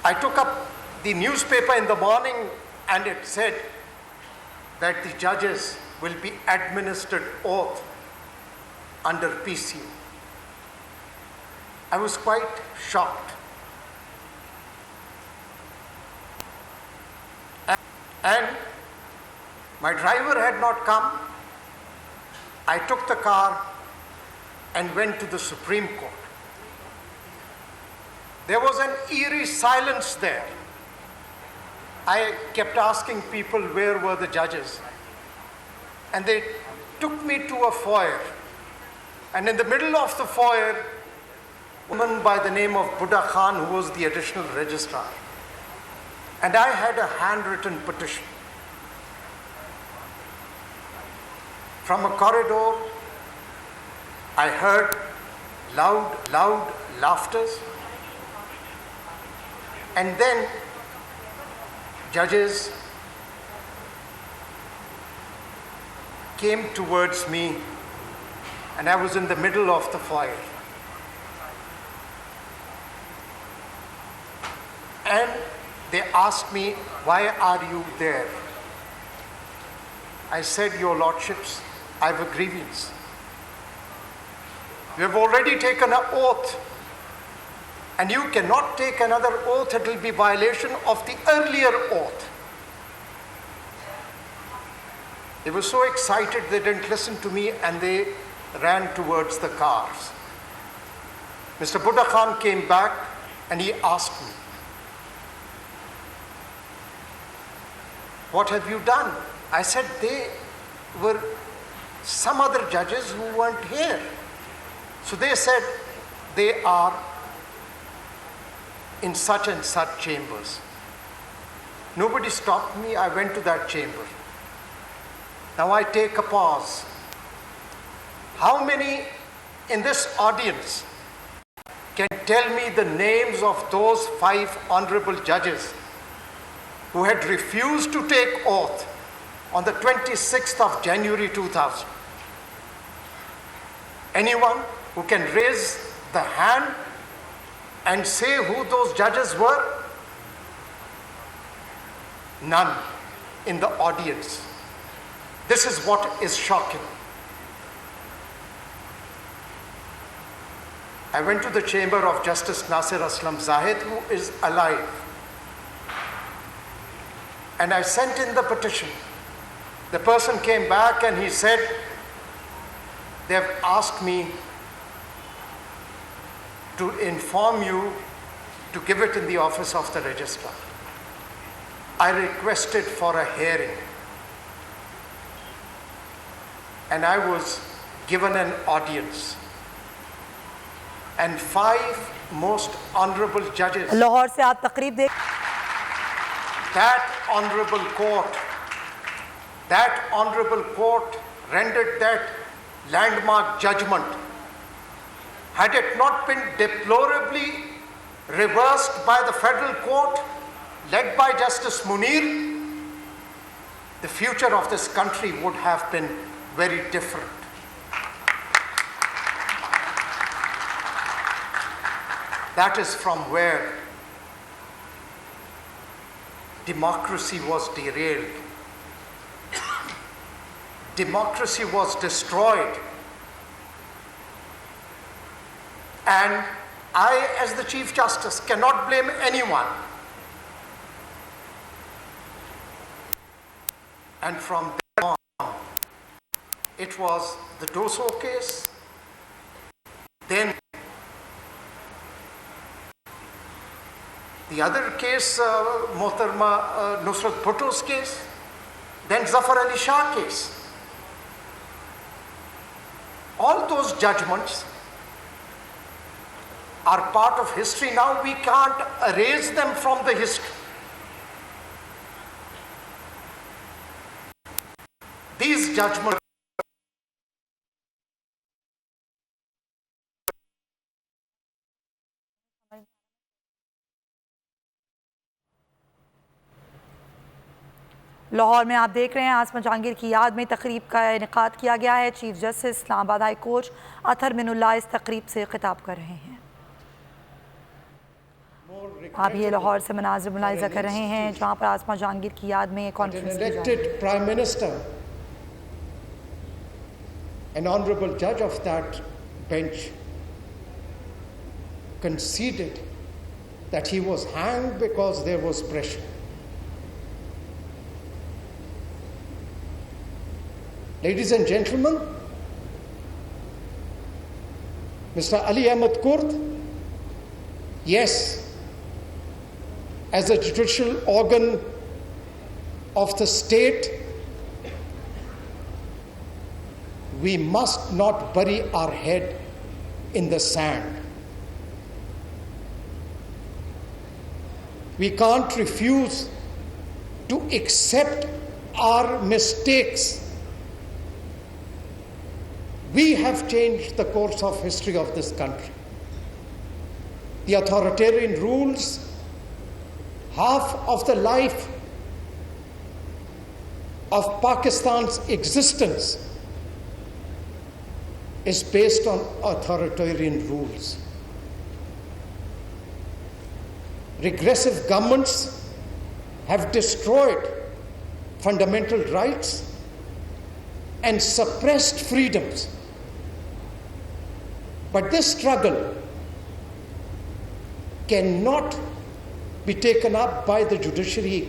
I took up the newspaper in the morning and it said that the judges will be administered oath under PCU. I was quite shocked. And my driver had not come. I took the car and went to the Supreme Court. There was an eerie silence there. I kept asking people where were the judges. And they took me to a foyer. And in the middle of the foyer, a woman by the name of Buddha Khan, who was the additional registrar. And I had a handwritten petition. From a corridor, I heard loud laughters. And then judges came towards me, and I was in the middle of the foyer. And they asked me, "Why are you there?" I said, "Your Lordships, I have a grievance. You have already taken an oath, and you cannot take another oath. It will be violation of the earlier oath." They were so excited they didn't listen to me, and they ran towards the cars. Mr. Buddha Khan came back and he asked me, "What have you done?" I said, "They were some other judges who weren't here." So they said, "They are in such and such chambers." Nobody stopped me. I went to that chamber. Now I take a pause. How many in this audience can tell me the names of those 5 honorable judges who had refused to take oath on the 26th of January 2000? Anyone who can raise the hand and say who those judges were? None in the audience. This is what is shocking. I went to the chamber of Justice Nasir Aslam Zahid, who is alive. And I sent in the petition. The person came back and he said, "They have asked me to inform you to give it in the office of the registrar." I requested for a hearing. And I was given an audience. And 5 most honorable judges. Lahore से आप तकरीब देख. That honorable court rendered that landmark judgment. Had it not been deplorably reversed by the federal court led by Justice Munir, the future of this country would have been very different. That is from where democracy was derailed. Democracy was destroyed. And I, as the Chief Justice, cannot blame anyone. And from then on, it was the Doso case, then the other case, Mohtarma Nusrat Bhutto's case, then Zafar Ali Shah case. All those judgments are part of history now. We can't erase them from the history. These judgments Lahore में आप देख रहे हैं आसमा जहांगीर की याद में तकरीब का इनेकाद किया गया है। Chief justice Islamabad high court Athar Minallah इस तकरीब से खिताब कर रहे हैं। आप ये लाहौर से मनाज़िर मुलाहिज़ा कर रहे हैं जहाँ पर आसमा जहांगीर की याद में कॉन्फ्रेंस की जा रही है। elected Prime Minister, an honorable judge of that bench, conceded that he was hanged because there was pressure. Ladies and gentlemen, Mr. Ali Ahmed Kurd, yes, as a judicial organ of the state, we must not bury our head in the sand. We can't refuse to accept our mistakes. We have changed the course of history of this country. The authoritarian rules, half of the life of Pakistan's existence is based on authoritarian rules. Regressive governments have destroyed fundamental rights and suppressed freedoms. But this struggle cannot be taken up by the judiciary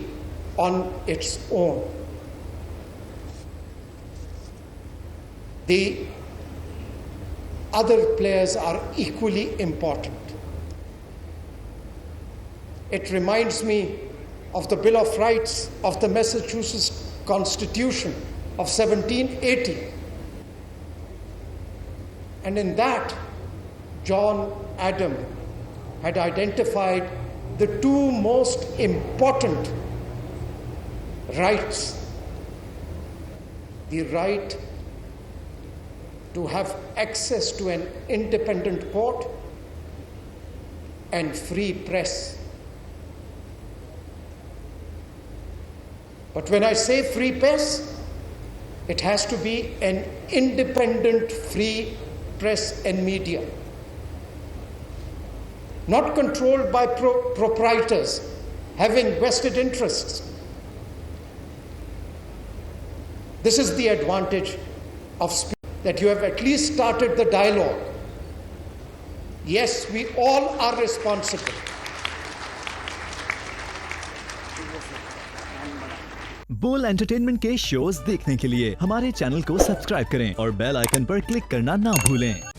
on its own. The other players are equally important. It reminds me of the Bill of Rights of the Massachusetts Constitution of 1780. And in that, John Adam had identified the two most important rights: the right to have access to an independent court and free press. But when I say free press, it has to be an independent, free press and media, not controlled by proprietors having vested interests. This is the advantage of speech, that you have at least started the dialogue. Yes, we all are responsible. बोल entertainment के shows देखने के लिए हमारे channel को subscribe करें और bell icon पर क्लिक करना ना भूलें।